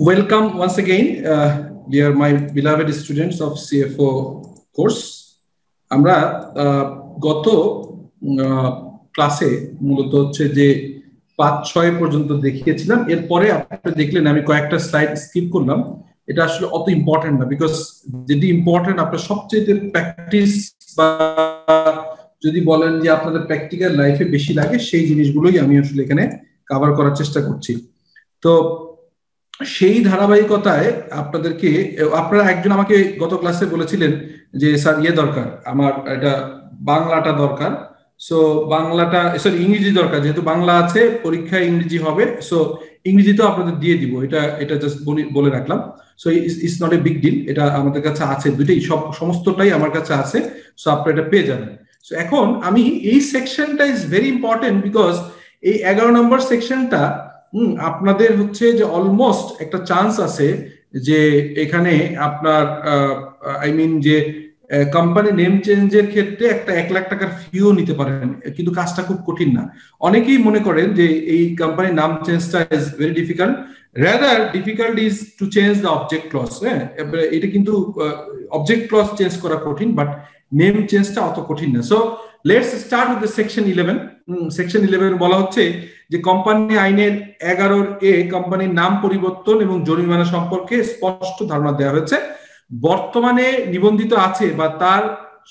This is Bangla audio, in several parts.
Welcome once again, dear my beloved students of CFO course. আমরা গত ক্লাসে মূলত হচ্ছে যে 5-6 পর্যন্ত দেখিয়েছিলাম। এরপরে আপনি দেখলেন আমি কয়েকটা স্লাইড স্কিপ করলাম। এটা আসলে অত ইম্পর্টেন্ট না, বিকজ যেটি ইম্পর্টেন্ট আপনার সবচেয়ে প্র্যাকটিস বা যদি বলেন যে আপনাদের প্র্যাকটিক্যাল লাইফে বেশি লাগে সেই জিনিসগুলোই আমি আসলে এখানে কভার করার চেষ্টা করছি। তো সেই ধারাবাহিকতায় আপনারা একজন আমাকে গত ক্লাসে বলেছিলেন যে স্যার দরকার, আমার এটা বাংলাটা দরকার, সো বাংলাটা ইংরেজি দরকার, যেহেতু বাংলা আছে পরীক্ষায় ইংরেজি হবে, সো ইংরেজিতেও আপনাদের দিয়ে দিব, এটা জাস্ট বলে রাখলাম। So it's not a big deal, এটা আমাদের কাছে আছে, দুইটাই সমস্তটাই আমার কাছে আছে, সো আপনারা এটা পেয়ে যাবেন। সো এখন আমি এই সেকশনটা ইজ ভেরি ইম্পর্টেন্ট, বিকজ এই 11 নম্বর সেকশনটা আপনাদের হচ্ছে যে অলমোস্ট একটা চান্স আছে যে এখানে আপনার যে কোম্পানি নেম চেঞ্জের ক্ষেত্রে একটা 1 লাখ টাকার ফিও নিতে পারেন, কিন্তু কাজটা খুব কঠিন না। অনেকেই মনে করেন যে এই কোম্পানির নাম চেঞ্জটা is very difficult, rather difficult is to change the object clause. হ্যাঁ, এটা কিন্তু অবজেক্ট ক্লজ চেঞ্জ করা কঠিন, বাট নেম চেঞ্জটা অত কঠিন না। So let's start with the section 11। Section 11 বলা হচ্ছে যে কোম্পানি আইনের 11A কোম্পানির নাম পরিবর্তন এবং জরিমানা সম্পর্কে স্পষ্ট ধারণা দেওয়া হয়েছে। বর্তমানে নিবন্ধিত আছে বা তার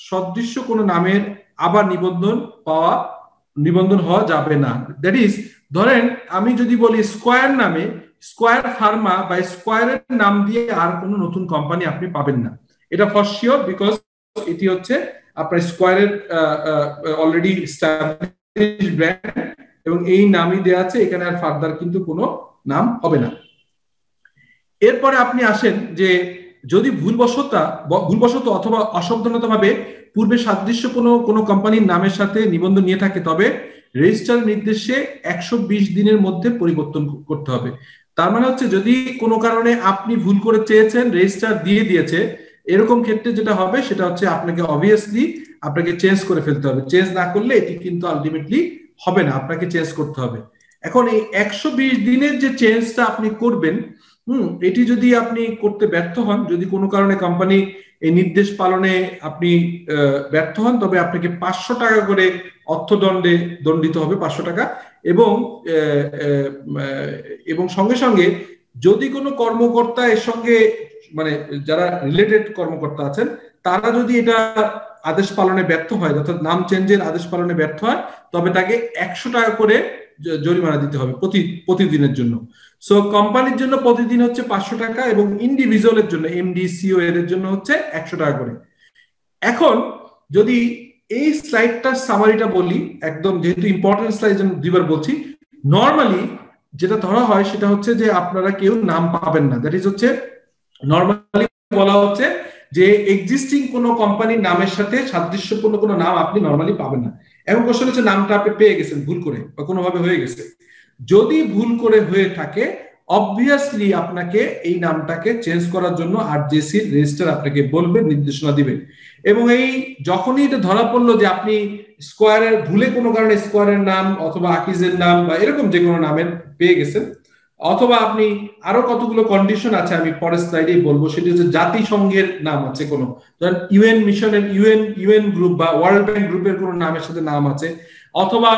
সদৃশ্য কোনো নামের আবার নিবন্ধন হওয়া যাবে না। দ্যাট ইজ, ধরেন আমি যদি বলি স্কয়ার নামে, স্কয়ার ফার্মা বা স্কয়ারের নাম দিয়ে আর কোনো নতুন কোম্পানি আপনি পাবেন না, এটা ফর শিওর, বিকজ এটি হচ্ছে আপনার স্কয়ারের অলরেডি এস্টাবলিশড ব্র্যান্ড এবং এই নামই দেওয়া আছে, এখানে আর ফার্দার কিন্তু কোনো নাম হবে না। এরপরে আপনি আসেন যে যদি ভুলবশত অথবা অসাবধানতাভাবে পূর্বে সাদৃশ্য কোনো কোম্পানির নামের সাথে নিবন্ধন নিয়ে থাকে, তবে রেজিস্ট্রার নির্দেশে 120 দিনের মধ্যে পরিবর্তন করতে হবে। তার মানে হচ্ছে যদি কোনো কারণে আপনি ভুল করে চেয়েছেন, রেজিস্ট্রার দিয়ে দিয়েছে, এরকম ক্ষেত্রে যেটা হবে সেটা হচ্ছে আপনাকে চেঞ্জ করে ফেলতে হবে। চেঞ্জ না করলে এটি কিন্তু আলটিমেটলি হবে না, আপনাকে চেঞ্জ করতে হবে। এখন এই 120 দিনের যে চেঞ্জটা আপনি করবেন, এটি যদি আপনি করতে ব্যর্থ হন, যদি কোনো কারণে কোম্পানি এই নির্দেশ পালনে আপনি ব্যর্থ হন, তবে আপনাকে 500 টাকা করে অর্থদণ্ডে দণ্ডিত হবে, 500 টাকা। এবং সঙ্গে সঙ্গে যদি কোনো কর্মকর্তা এর সঙ্গে মানে যারা রিলেটেড কর্মকর্তা আছেন, তারা যদি এটা আদেশ পালনে ব্যর্থ হয়, অর্থাৎ নাম চেঞ্জের আদেশ পালনে ব্যর্থ হয়, তবে তাকে 100 টাকা করে জরিমানা দিতে হবে প্রতিদিনের জন্য। সো কোম্পানির জন্য প্রতিদিন হচ্ছে 500 টাকা এবং ইন্ডিভিজুয়ালের জন্য এমডি সিও এর জন্য হচ্ছে 100 টাকা করে। এখন যদি এই স্লাইডটার সামারিটা বলি, একদম যেহেতু ইম্পর্টেন্ট স্লাইড জন্য দুইবার বলছি, নরমালি যেটা ধরা হয় সেটা হচ্ছে যে আপনারা কেউ নাম পাবেন না। দ্যাট ইজ হচ্ছে নরমালি বলা হচ্ছে যে এক্সিস্টিং কোনো কোম্পানির নামের সাথে সাদৃশ্যপূর্ণ কোনো নাম আপনি নরমালি পাবেন না। এখন কোশ্চেন হচ্ছে নামটা আপনি পেয়ে গেছেন ভুল করে বা কোনোভাবে হয়ে গেছে, যদি ভুল করে হয়ে থাকে অবভিয়াসলি আপনাকে এই নামটাকে চেঞ্জ করার জন্য আরজেসির রেজিস্ট্রার আপনাকে বলবে, নির্দেশনা দিবে। এবং এই যখনই এটা ধরা পড়লো যে আপনি স্কয়ারের ভুলে কোনো কারণে স্কয়ারের নাম অথবা আকিজের নাম বা এরকম যে কোনো নামের পেয়ে গেছেন, অথবা আপনি আরো কতগুলো কন্ডিশন আছে আমি পরের স্লাইডে বলবো, সেটি হচ্ছে জাতিসংঘের নাম আছে কোনো, ধরেন ইউএন মিশনের ইউএন গ্রুপ বা ওয়ার্ল্ড ব্যাংক গ্রুপের কোনো নামের সাথে নাম আছে, অথবা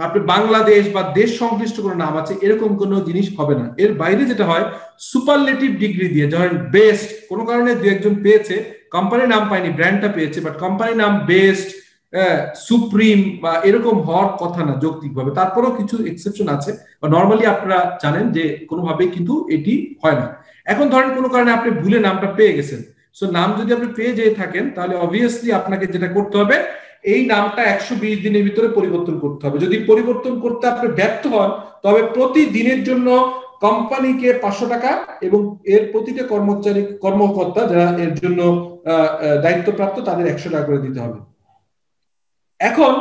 আপনি বাংলাদেশ বা দেশ সংশ্লিষ্ট কোনো নাম আছে, এরকম কোনো জিনিস হবে না। এর বাইরে যেটা হয় সুপারলেটিভ ডিগ্রি দিয়ে, ধরেন বেস্ট, কোনো কারণে দু একজন পেয়েছে, কোম্পানির নাম পায়নি, ব্র্যান্ডটা পেয়েছে, বাট কোম্পানির নাম বেস্ট, সুপ্রিম বা এরকম হওয়ার কথা না যৌক্তিকভাবে, তারপরেও কিছু এক্সেপশন আছে, বা নরমালি আপনারা জানেন যে কোনোভাবে কিন্তু এটি হয় না। এখন ধরেন কোনো কারণে আপনি ভুলে নামটা পেয়ে গেছেন, সো নাম যদি আপনি পেয়ে যেয়ে থাকেন, তাহলে অবভিয়াসলি আপনাকে যেটা করতে হবে, এই নামটা 120 দিনের ভিতরে পরিবর্তন করতে হবে। যদি পরিবর্তন করতে আপনি ব্যর্থ হন, তবে প্রতিদিনের জন্য কোম্পানিকে 500 টাকা এবং এর প্রতিটা কর্মকর্তা যারা এর জন্য দায়িত্বপ্রাপ্ত তাদের 100 টাকা করে দিতে হবে। এখন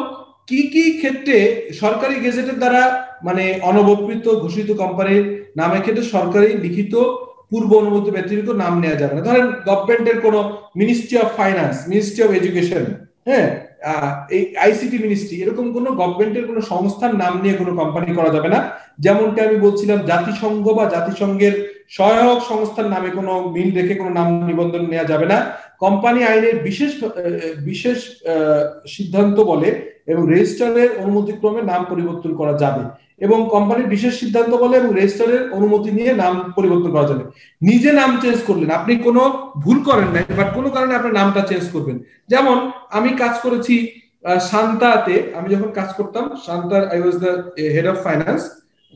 কি কি ক্ষেত্রে সরকারি গেজেটের দ্বারা মানে অনবকৃত ঘোষিত কোম্পানির নামের ক্ষেত্রে সরকারি লিখিত পূর্ব অনুমতি ব্যতিরিক্ত নাম নেওয়া যাবে না। ধরেন গভর্নমেন্টের কোনো ministry of finance, ministry of education, হ্যাঁ, এই আইসিটি মিনিস্ট্রি এরকম কোনো গভর্নমেন্টের কোনো সংস্থার নাম নিয়ে কোনো কোম্পানি করা যাবে না। যেমনটা আমি বলছিলাম জাতিসংঘ বা জাতিসংঘের সহায়ক সংস্থার নামে কোনো মিল রেখে কোনো নাম নিবন্ধন নেওয়া যাবে না। কোম্পানি আইনের বিশেষ সিদ্ধান্ত বলে এবং রেজিস্ট্রারের অনুমতিক্রমে নাম পরিবর্তন করা যাবে, এবং কোম্পানির বিশেষ সিদ্ধান্ত বলে এবং রেজিস্ট্রারের অনুমতি নিয়ে নাম পরিবর্তন করা যাবে। নিজে নাম চেঞ্জ করলেন, আপনি কোনো ভুল করেন নাই, বাট কোনো কারণে আপনার নামটা চেঞ্জ করবেন। যেমন আমি কাজ করেছি শান্তাতে, আমি যখন কাজ করতাম শান্তার, I was the head of finance,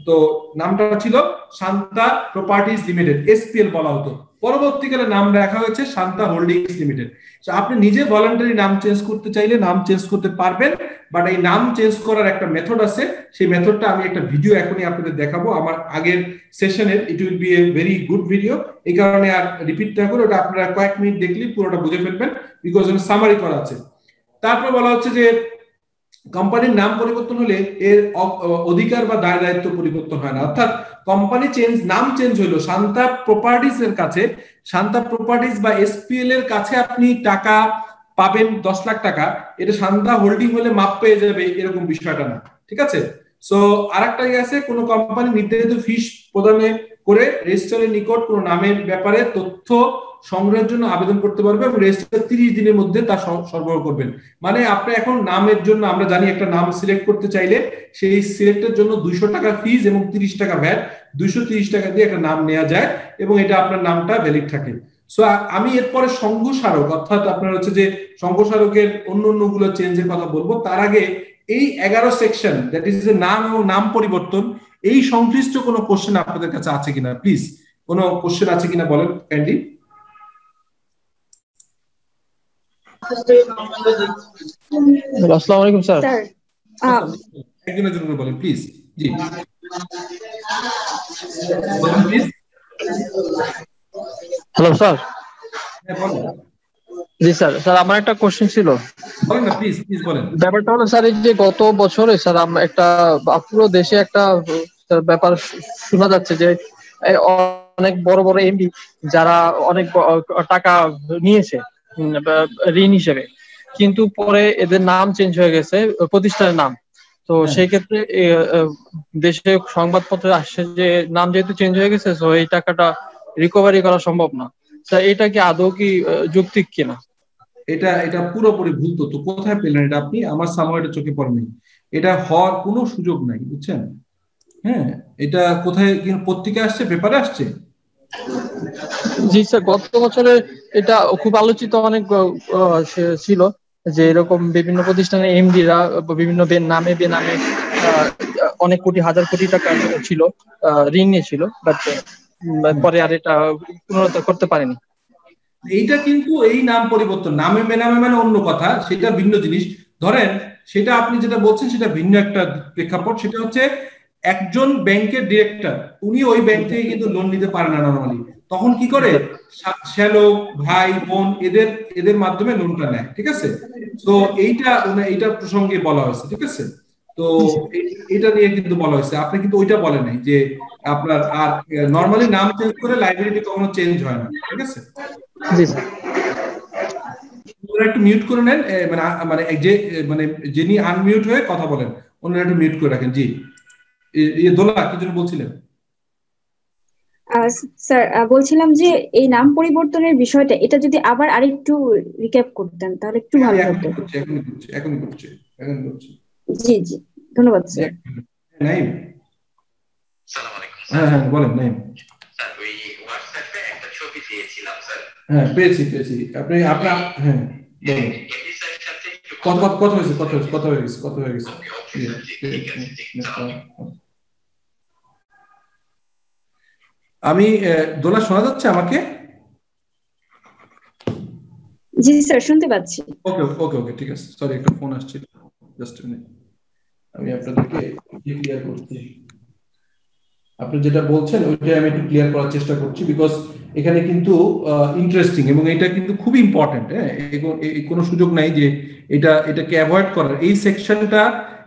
তো নামটা ছিল শান্তা প্রপার্টিজ লিমিটেড, এসপিএল বলা হতো, পরবর্তীকালে নাম রাখা হয়েছে শান্তা হোল্ডিংস লিমিটেড। আপনি নিজে ভলান্টারি নাম চেঞ্জ করতে চাইলে নাম চেঞ্জ করতে পারবেন, বাট এই নাম চেঞ্জ করার একটা মেথড আছে, সেই মেথডটা আমি একটা ভিডিও এখনই আপনাদের দেখাবো আমার আগের সেশনের। It will B a very good video, এই কারণে আর রিপিট না করে ওটা আপনারা কয়েক মিনিট দেখলেই পুরোটা বুঝে ফেলবেন, বিকজ ওখানে সামারি করা আছে। তারপর বলা হচ্ছে যে কোম্পানির নাম পরিবর্তন হলে এর অধিকার বা দায় দায়িত্ব পরিবর্তন হয় না, অর্থাৎ কোম্পানি নাম চেঞ্জ হলো শান্তা প্রপার্টিজ এর কাছে, শান্তা প্রপার্টিজ বা এসপিএল এর কাছে আপনি টাকা পাবেন 10 লাখ টাকা, এটা শান্তা হোল্ডিং হলে মাপ পেয়ে যাবে এরকম বিষয়টা না, ঠিক আছে। সো আরেকটা আছে, কোন কোম্পানি নির্ধারিত ফিস প্রদানে করে রেজিস্ট্রারের নিকট কোন নামের ব্যাপারে তথ্য সংগ্রহের জন্য আবেদন করতে পারবে এবং রেজিস্ট্রার 30 দিনের মধ্যে তা সরবরাহ করবেন। মানে আপনি এখন নামের জন্য, আমরা জানি একটা নাম সিলেক্ট করতে চাইলে সেই সিলেক্টের জন্য 200 টাকা ফিস এবং 30 টাকা ভ্যাট, 230 টাকা দিয়ে একটা নাম নেওয়া যায় এবং এটা আপনার নামটা ভ্যালিড থাকে। সো আমি এরপরে সংঘস্মারক, অর্থাৎ আপনার হচ্ছে যে সংঘস্মারকের অন্য গুলো চেঞ্জের কথা বলবো, তার আগে এই 11 সেকশন, দ্যাট ইজ এ নাম এবং নাম পরিবর্তন, এই সংশ্লিষ্ট কোনো কোশ্চেন আপনাদের কাছে আছে কিনা, প্লিজ কোনো কোশ্চেন আছে কিনা বলেন কাইন্ডলি। আসসালামু আলাইকুম স্যার। একজনের জন্য বলেন প্লিজ। জি বলেন প্লিজ। Hello sir. হ্যাঁ বলেন। জি স্যার, আমার একটা কোশ্চেন ছিল। বলেন না প্লিজ, প্লিজ বলেন। ব্যাপারটা হলো স্যার, এই যে গত বছরে স্যার আমরা একটা পুরো দেশে একটা ব্যাপার শোনা যাচ্ছে যে অনেক বড় বড় এমপি যারা অনেক টাকা নিয়েছে ঋণ হিসেবে, কিন্তু পরে এদের নাম চেঞ্জ হয়ে গেছে, প্রতিষ্ঠানের নাম। তো সেই ক্ষেত্রে দেশে সংবাদপত্রে আসছে যে নাম যেহেতু চেঞ্জ হয়ে গেছে, তো এই টাকাটা রিকভারি করা সম্ভব না। স্যার এটা কি আদৌ কি যৌক্তিক কিনা? এটা পুরোপুরি ভুল তথ্য। কোথায় পেলেন এটা আপনি? আমার সামনে এটা চোখে পড়েনি, এটা হওয়ার কোনো সুযোগ নাই, বুঝছেন? হ্যাঁ, এটা কোথায় পত্রিকা আসছে, পেপারে আসছে? জি স্যার, গত বছরে এটা খুব আলোচিত অনেক ছিল যে এরকম বিভিন্ন প্রতিষ্ঠানের এমডিরা বিভিন্ন নামে বেনামে অনেক কোটি হাজার কোটি টাকা ছিল ঋণ নিয়েছিল, বাট পরে আর এটা পুনরুদ্ধার করতে পারেনি। এইটা কিন্তু এই নাম পরিবর্তন, নামে বেনামে মানে অন্য কথা, সেটা ভিন্ন জিনিস। ধরেন সেটা আপনি যেটা বলছেন সেটা ভিন্ন একটা প্রেক্ষাপট, সেটা হচ্ছে একজন ব্যাংকের ডিরেক্টর, উনি ওই ব্যাংক থেকে কিন্তু লোন নিতে পারে না নরমালি, তখন কি করে শ্যালক ভাই বোন এদের মাধ্যমে লোনটা নেয়, ঠিক আছে। তো এইটা প্রসঙ্গে বলা হয়েছে, ঠিক আছে। তো এটা নিয়ে কিন্তু বলা হয়েছে, আপনি কিন্তু ওইটা বলেন নাই যে আপনার আর নরমালি নাম চেঞ্জ করে লাইবিলিটি কখনো চেঞ্জ হয় না, ঠিক আছে। জি স্যার। একটু মিউট করে নেন, মানে যে যিনি আনমিউট হয়ে কথা বলেন ওনারা একটু মিউট করে রাখেন। জি দোলা কি জন্য বলছিলেন? স্যার বলছিলাম যে এই নাম পরিবর্তনের বিষয়টা, এটা যদি আবার আরেকটু রিক্যাপ করতেন তাহলে একটু ভালো হতো। এখনই করছি। জি জি, ধন্যবাদ স্যার। নাইম, আসসালামু আলাইকুম। হ্যাঁ বলেন নাইম। স্যার ওই হোয়াটসঅ্যাপে একটা ছবি দিয়েছিলাম স্যার। হ্যাঁ পেয়েছি। আপনি আপনার হ্যাঁ বলুন। এমডি স্যারের সাথে কথা হয়ে গেছে। আমি দোলা, শোনা যাচ্ছে আমাকে? জি স্যার, শুনতে পাচ্ছি। ওকে ঠিক আছে। সরি, একটা ফোন আসছিল, জাস্ট a minute। আমি আপনাদেরকে ক্লিয়ার করছি, আপনি যেটা বলছেন ওইটা আমি একটু ক্লিয়ার করার চেষ্টা করছি, বিকজ এখানে কিন্তু ইন্টারেস্টিং এবং এটা কিন্তু খুব ইম্পর্টেন্ট। হ্যাঁ, কোনো সুযোগ নাই যে এটাকে অ্যাভয়েড করার। এই সেকশনটা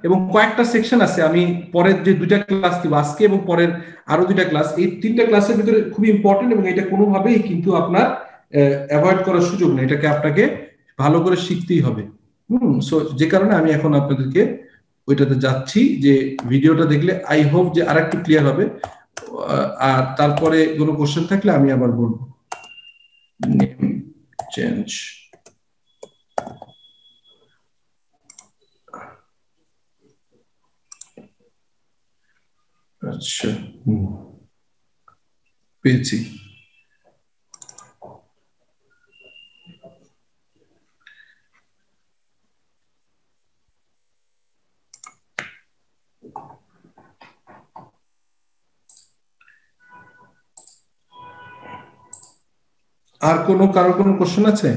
এবং কয়েকটা সেকশন আছে, আমি পরের যে 2টা ক্লাস দিব আজকে এবং পরের আরো 2টা ক্লাস, এই 3টা ক্লাসের ভিতরে খুব ইম্পর্টেন্ট এবং এটা কোনোভাবেই কিন্তু আপনার অ্যাভয়েড করার সুযোগ নেই, এটাকে আপনাকে ভালো করে শিখতেই হবে। সো যে কারণে আমি এখন আপনাদেরকে ওইটাতে যাচ্ছি, যে ভিডিওটা দেখলে আই হোপ যে আরেকটু ক্লিয়ার হবে। আর তারপরে কোনো কোশ্চেন থাকলে আমি আবার বলবো। নেম চেঞ্জ, আচ্ছা পেয়েছি। আর কারো কোনো কোশ্চেন আছে?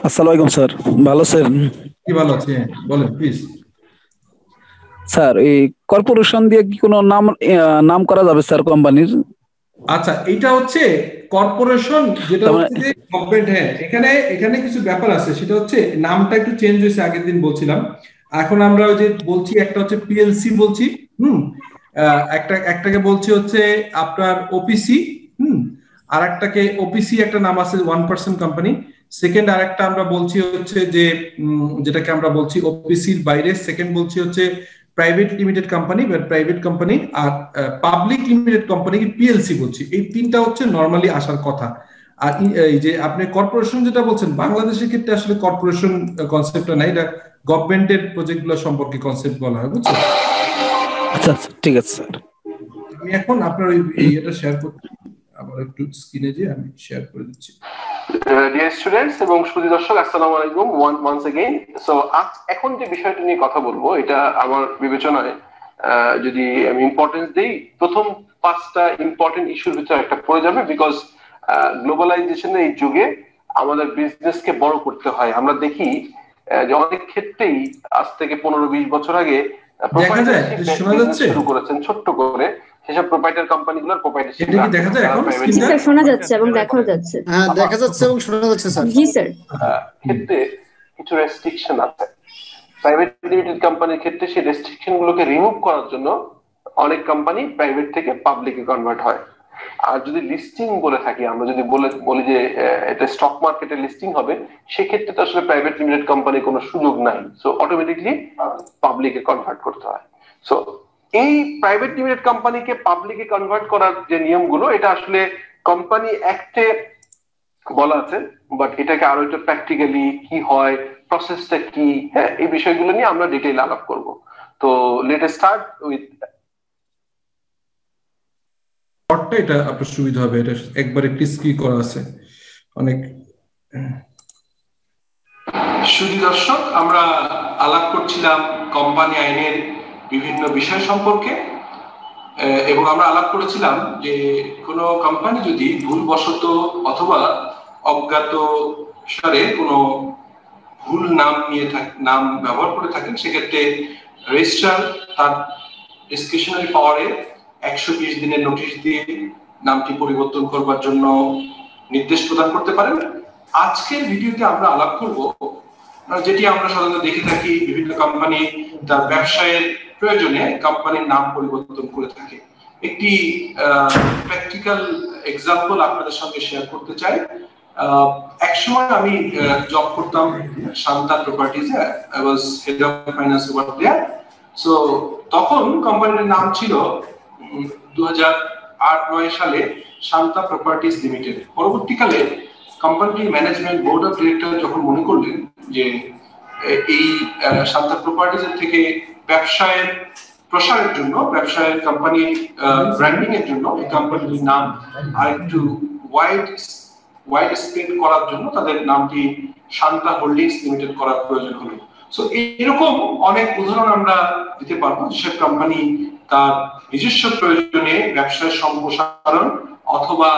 আসসালামু আলাইকুম স্যার, ভালো স্যার? কি ভালো আছে, বলেন প্লিজ। স্যার এই কর্পোরেশন দিয়ে কি কোনো নাম করা যাবে স্যার কোম্পানির? আচ্ছা, এটা হচ্ছে কর্পোরেশন, যেটা হচ্ছে যে গভর্নমেন্ট। হ্যাঁ, এখানে কিছু ব্যাপার আছে, সেটা হচ্ছে নামটা একটু চেঞ্জ হয়েছে, আগের দিন বলছিলাম। এখন আমরা ওই যে বলছি, একটা হচ্ছে পিএলসি বলছি, একটাকে বলছি হচ্ছে আপনার ওপিসি, আর একটাকে ওপিসি একটা নাম আছে 1% কোম্পানি। সেকেন্ড আরেকটা আমরা বলছি হচ্ছে যে যেটাকে আমরা বলছি ওপিসির বাইরে, সেকেন্ড বলছি হচ্ছে প্রাইভেট লিমিটেড কোম্পানি বা প্রাইভেট কোম্পানি, আর পাবলিক লিমিটেড কোম্পানিকে পিএলসি বলছি। এই তিনটা হচ্ছে নরমালি আসার কথা। আর এই যে আপনি কর্পোরেশন যেটা বলছেন, বাংলাদেশের ক্ষেত্রে আসলে কর্পোরেশন কনসেপ্টটা নাই, এটা গভর্নমেন্টের প্রজেক্টগুলো সম্পর্কে কনসেপ্ট বলা হয়, বুঝছেন? আচ্ছা ঠিক আছে স্যার। আমি এখন আপনার এটা শেয়ার করতে, আবার একটু স্ক্রিনে যে আমি শেয়ার করে দিচ্ছি। ডিয়ার স্টুডেন্টস এবং সুধী দর্শক, আসসালামু আলাইকুম ওয়ান্স अगेन। সো এখন যে বিষয়টা নিয়ে কথা বলবো, এটা আমার বিবেচনায় যদি আমি ইম্পর্টেন্স দেই, প্রথম 5টা ইম্পর্টেন্ট ইস্যুর ভিতরে একটা পড়ে যাবে, বিকজ গ্লোবালাইজেশনের এই যুগে আমাদের বিজনেসকে বড় করতে হয়। আমরা দেখি যে অনেক ক্ষেত্রেই আজ থেকে 15-20 বছর আগে শুরু করেছেন ছোট্ট করে, সেসব প্রোপাইটার কোম্পানিগুলোর প্রোপাইটারশিপ। এটা কি দেখা যায় এখন? জি স্যার, শোনা যাচ্ছে এবং দেখাও যাচ্ছে। হ্যাঁ, দেখা যাচ্ছে এবং শোনা যাচ্ছে স্যার। জি স্যার। ক্ষেত্রে কিছু রেস্ট্রিকশন আছে। প্রাইভেট লিমিটেড কোম্পানির ক্ষেত্রে সেই রেস্ট্রিকশন গুলোকে রিমুভ করার জন্য অনেক কোম্পানি প্রাইভেট থেকে পাবলিকে কনভার্ট হয়। আর যদি লিস্টিং বলে থাকি, আমরা যদি বলি যে এটা স্টক মার্কেটে লিস্টিং হবে, সেক্ষেত্রে তো আসলে প্রাইভেট লিমিটেড কোম্পানির কোনো সুযোগ নাই। সো অটোমেটিকলি পাবলিকে কনভার্ট করতে হয়। সো এই প্রাইভেট লিমিটেড কোম্পানিকে পাবলিকে কনভার্ট করার যে নিয়মগুলো, এটা আসলে কোম্পানি অ্যাক্টে বলা আছে, বাট এটাকে আরো একটু প্র্যাকটিক্যালি কি হয়, প্রসেসটা কি, হ্যাঁ, এই বিষয়গুলো নিয়ে আমরা ডিটেইল আলাপ করব। তো লেট আস স্টার্ট উইথ শর্টটা, এটা আপনার সুবিধা হবে, এটা একবারে ক্লিস্কি করা আছে অনেক। সুধী দর্শক, আমরা আলাপ করছিলাম কোম্পানি আইনের বিভিন্ন বিষয় সম্পর্কে, এবং আমরা আলাপ করেছিলাম যে কোনো কোম্পানি যদি ভুলবশত অথবা অজ্ঞাত সারে কোনো ভুল নাম ব্যবহার করে থাকেন, সেক্ষেত্রে রেজিস্ট্রার তার ডিসক্রিশনারি পাওয়ারে 120 দিনের নোটিশ দিয়ে নামটি পরিবর্তন করবার জন্য নির্দেশ প্রদান করতে পারেন। আজকের ভিডিওতে আমরা আলাপ করব যেটি আমরা সাধারণত দেখে থাকি, বিভিন্ন কোম্পানি তার ব্যবসায়ের প্রয়োজনে কোম্পানির নাম পরিবর্তন করে থাকে। একটি প্র্যাকটিক্যাল এক্সাম্পল আপনাদের সঙ্গে শেয়ার করতে চাই। একসময় আমি জব করতাম শান্তা প্রপার্টিজে, I was head of finance over there. So তখন কোম্পানির নাম ছিল 2008-9 সালে শান্তা প্রপার্টিজ লিমিটেড। পরবর্তীকালে কোম্পানির ম্যানেজমেন্ট বোর্ড অফ ডিরেক্টর যখন মনে করলেন যে এই শান্তা প্রপার্টিজের থেকে ব্যবসায়ের প্রসারের জন্য, ব্যবসায়ের কোম্পানির ব্র্যান্ডিং এর জন্য এই কোম্পানির নাম আরেকটু ওয়াইড স্প্রেড করার জন্য তাদের নামটি শান্তা হোল্ডিংস লিমিটেড করার প্রয়োজন হলো। সো এরকম অনেক উদাহরণ আমরা দিতে পারবো, যেসব কোম্পানি তার নিজস্ব প্রয়োজনে ব্যবসায়ের সম্প্রসারণ অথবা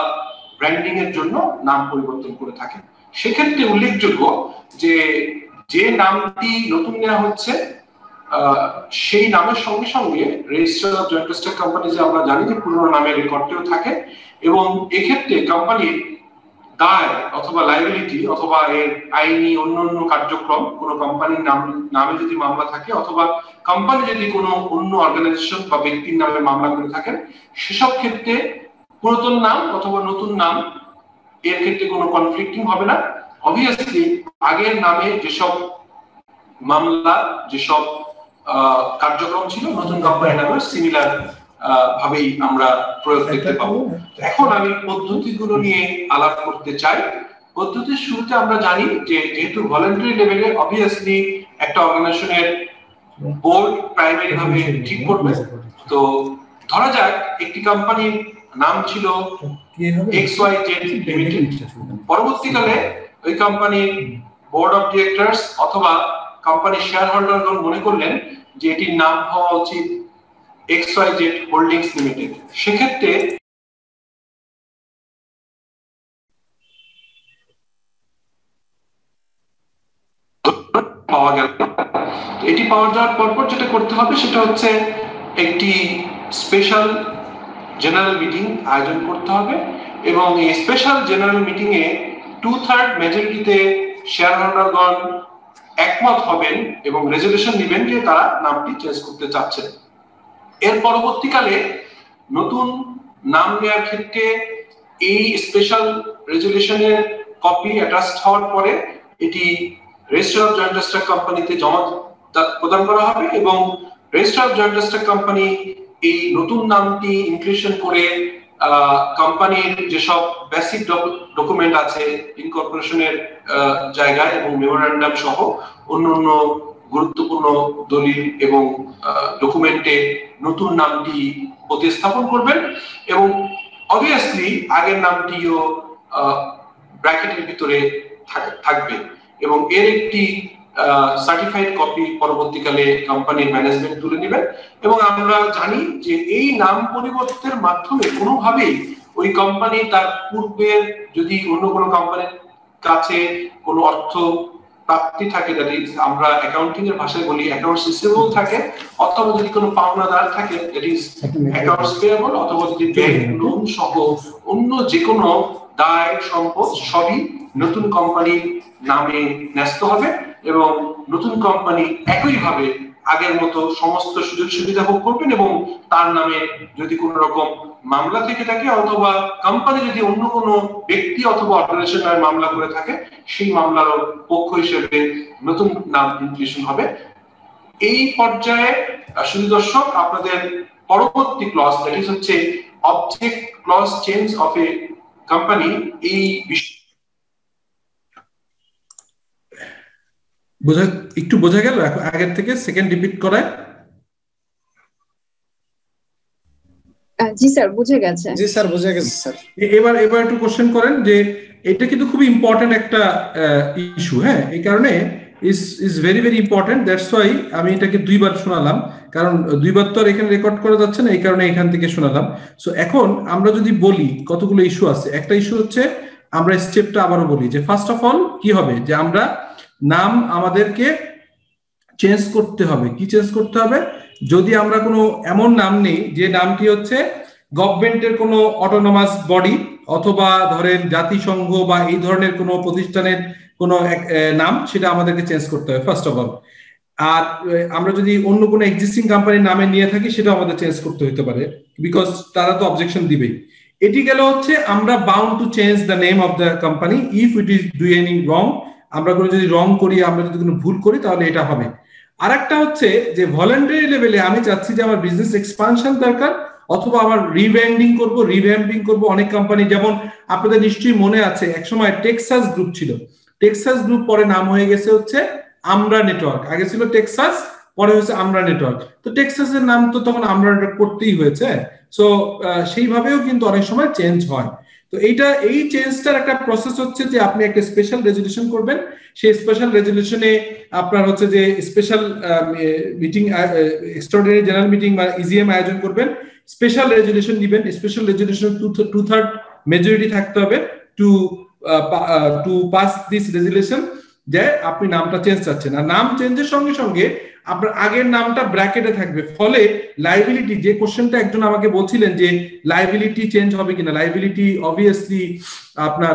ব্র্যান্ডিং এর জন্য নাম পরিবর্তন করে থাকে। সেক্ষেত্রে উল্লেখযোগ্য যে নামটি নতুন নেওয়া হচ্ছে, সেই নামের সঙ্গে সঙ্গে register of joint stock company যে আমরা জানি যে পুরনো নামের রেকর্ডটিও থাকে, এবং এক্ষেত্রে কোম্পানির দায় অথবা লায়াবিলিটি অথবা এর আইনি অন্যান্য কার্যক্রম, কোনো কোম্পানির নামে যদি মামলা থাকে অথবা কোম্পানি যদি কোনো অন্য অর্গানাইজেশন বা ব্যক্তির নামে মামলা করে থাকেন, সেসব ক্ষেত্রে পুরাতন নাম অথবা নতুন নাম এর ক্ষেত্রে কোনো কনফ্লিক্টিং হবে না। অবভিয়াসলি আগের নামে যেসব মামলা যেসব কার্যক্রম ছিল নতুন কোম্পানির নামে সিমিলার ভাবেই আমরা প্রয়োগ দেখতে পাবো। এখন আমি পদ্ধতিগুলো নিয়ে আলাপ করতে চাই। পদ্ধতির শুরুতে আমরা জানি যে যেহেতু ভলান্টারি লেভেলে অবভিয়াসলি একটা অর্গানাইজেশনের বোর্ড প্রাইমারি ভাবে ঠিক করবে। তো ধরা যাক একটি কোম্পানির নাম ছিল XYZ লিমিটেড, পরবর্তীকালে ওই কোম্পানির বোর্ড অফ ডিরেক্টরস অথবা কোম্পানির শেয়ার হোল্ডারগণ মনে করলেন যে এটির নাম হওয়া উচিত XYZ হোল্ডিংস লিমিটেড। সেক্ষেত্রে পাওয়া গেল। এটি পাওয়া যাওয়ার পরপর যেটা করতে হবে সেটা হচ্ছে একটি স্পেশাল জেনারেল মিটিং আয়োজন করতে হবে এবং এই স্পেশাল জেনারেল মিটিং এ 2/3 মেজরিটিতে শেয়ার হোল্ডারগণ একমত হবেন এবং রেজলিউশন নেবেন যে তারা নামটি চেঞ্জ করতে চাচ্ছেন। এর পরবর্তীকালে নতুন নাম নেওয়ার ক্ষেত্রে এই স্পেশাল রেজলিউশনের কপি অ্যাটাচড হওয়ার পরে এটি রেজিস্ট্রার অফ জয়েন্ট স্টক কোম্পানিতে জমা প্রদান করা হবে এবং registrar of joint stock company এই নতুন নামটি ইনক্লুশন করে কোম্পানির যেসব বেসিক ডকুমেন্ট আছে ইনকর্পোরেশনের জায়গায় এবং মেমোরেন্ডাম সহ অন্যান্য গুরুত্বপূর্ণ দলিল এবং ডকুমেন্টে নতুন নামটি প্রতিস্থাপন করবেন এবং অবভিয়াসলি আগের নামটিও ব্র্যাকেটের ভিতরে থাকবে এবং এর একটি সার্টিফাইড কপি পরবর্তীকালে কোম্পানির ম্যানেজমেন্ট তুলে নেবেন। এবং আমরা জানি যে এই নাম পরিবর্তনের মাধ্যমে কোনোভাবেই ওই কোম্পানি তার পূর্বের যদি অন্য কোনো কোম্পানির কাছে কোনো অর্থ প্রাপ্তি থাকে, দ্যাট ইজ আমরা অ্যাকাউন্টিং এর ভাষায় বলি অ্যাকাউন্টস রিসিভেবল থাকে, অথবা যদি কোনো পাওনাদার থাকে দ্যাট ইজ অ্যাকাউন্টস পেয়েবল, অথবা যদি ব্যাংক লোন সহ অন্য যে কোনো দায় সম্পদ সবই নতুন কোম্পানির নামে ন্যস্ত হবে এবং নতুন কোম্পানি একইভাবে আগের মতো সমস্ত সুযোগ সুবিধা ভোগ করবেন এবং তার নামে যদি কোনো রকম মামলা থেকে থাকে অথবা কোম্পানি যদি অন্য কোনো ব্যক্তি অথবা অর্গানাইজেশন নামে মামলা করে থাকে সেই মামলার পক্ষ হিসেবে নতুন নাম ইনক্লুশন হবে। এই পর্যায়ে শুধু দর্শক আপনাদের পরবর্তী ক্লজ দ্যাট ইজ হচ্ছে object clause change of a company, এই একটু বোঝা গেল আগের থেকে সেকেন্ড রিপিট করায়? জি স্যার বুঝে গেছে। জি স্যার বুঝে গেছে স্যার। এবার একটু কোশ্চেন করেন যে এটা কিন্তু খুবই ইম্পর্টেন্ট একটা ইস্যু। হ্যাঁ, এই কারণে is very very important, that's why আমি এটাকে দুইবার শোনালাম, কারণ দুইবার তো আর এখানে রেকর্ড করা যাচ্ছে না, এই কারণে এখান থেকে শোনালাম। সো এখন আমরা যদি বলি কতগুলো ইস্যু আছে, একটা ইস্যু হচ্ছে আমরা স্টেপটা আবারও বলি যে ফার্স্ট অফ অল কি হবে যে আমরা নাম আমাদেরকে চেঞ্জ করতে হবে। কি চেঞ্জ করতে হবে? যদি আমরা কোনো এমন নাম নেই যে নামটি হচ্ছে গভর্নমেন্টের কোনো অটোনমাস বডি অথবা ধরেন জাতিসংঘ বা এই ধরনের কোনো প্রতিষ্ঠানের কোনো নাম, সেটা আমাদেরকে চেঞ্জ করতে হবে ফার্স্ট অফ অল। আর আমরা যদি অন্য কোনো এক্সিস্টিং কোম্পানির নামে নিয়ে থাকি সেটা আমাদের চেঞ্জ করতে হতে পারে, বিকজ তারা তো অবজেকশন দিবেই। এটি গেল হচ্ছে আমরা bound to change the name of the company if it is do any wrong. আমরা কোনো যদি রং করি, আমরা যদি কোনো ভুল করি তাহলে এটা হবে। আর একটা হচ্ছে যে ভলান্টারি লেভেলে আমি চাচ্ছি যে আমার বিজনেস এক্সপানশন দরকার অথবা আমার রিভ্যাম্পিং করব অনেক কোম্পানি, যেমন আপনাদের নিশ্চয়ই মনে আছে একসময় টেক্সাস গ্রুপ ছিল, টেক্সাস গ্রুপ পরে নাম হয়ে গেছে হচ্ছে আমরা নেটওয়ার্ক। আগে ছিল টেক্সাস, পরে হচ্ছে আমরা নেটওয়ার্ক। তো টেক্সাসের নাম তো তখন আমরা নেটওয়ার্ক করতেই হয়েছে। সো সেইভাবেও কিন্তু অনেক সময় চেঞ্জ হয়। তো এই চেঞ্জটার একটা প্রসেস হচ্ছে যে আপনি একটা স্পেশাল রেজলিউশন করবেন, সেই স্পেশাল রেজলিউশনে আপনার হচ্ছে যে special meeting, extraordinary general meeting বা ইজিএম আয়োজন করবেন, স্পেশাল রেজলিউশন দিবেন। স্পেশাল রেজলিউশন 2/3 মেজরিটি থাকতে হবে টু পাস দিস রেজলিউশন যে আপনি নামটা চেঞ্জ চাচ্ছেন। আর নাম চেঞ্জের সঙ্গে সঙ্গে আপনার আগের নামটা ব্র্যাকেটে থাকবে, ফলে লাইবিলিটি, যে কোশ্চেনটা একজন আমাকে বলছিলেন যে লাইবিলিটি চেঞ্জ হবে কিনা, লাইবিলিটি অবভিয়াসলি আপনার